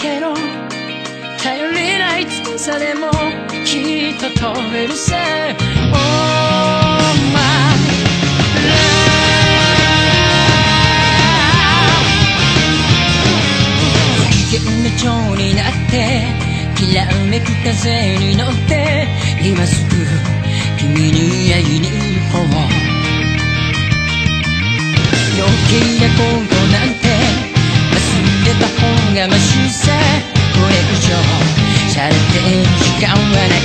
けど頼りない翼でもきっと飛べるさ Oh my love 不機嫌な蝶になってきらめく風に乗って今すぐ君に会いに行こう余計なことなんて忘れた方がマシさこれ以上されてる時間はない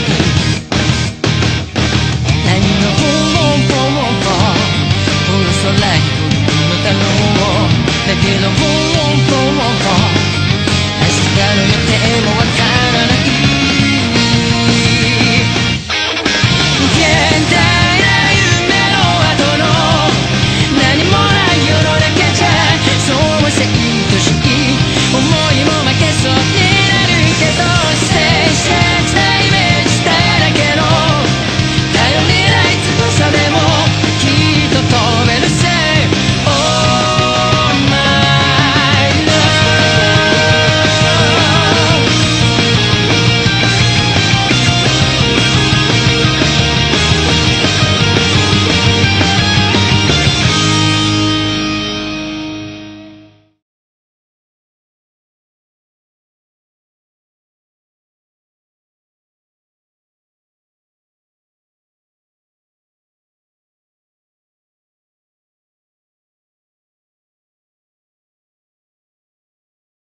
何の方法この空に飛ぶのだろうだけど明日の予定も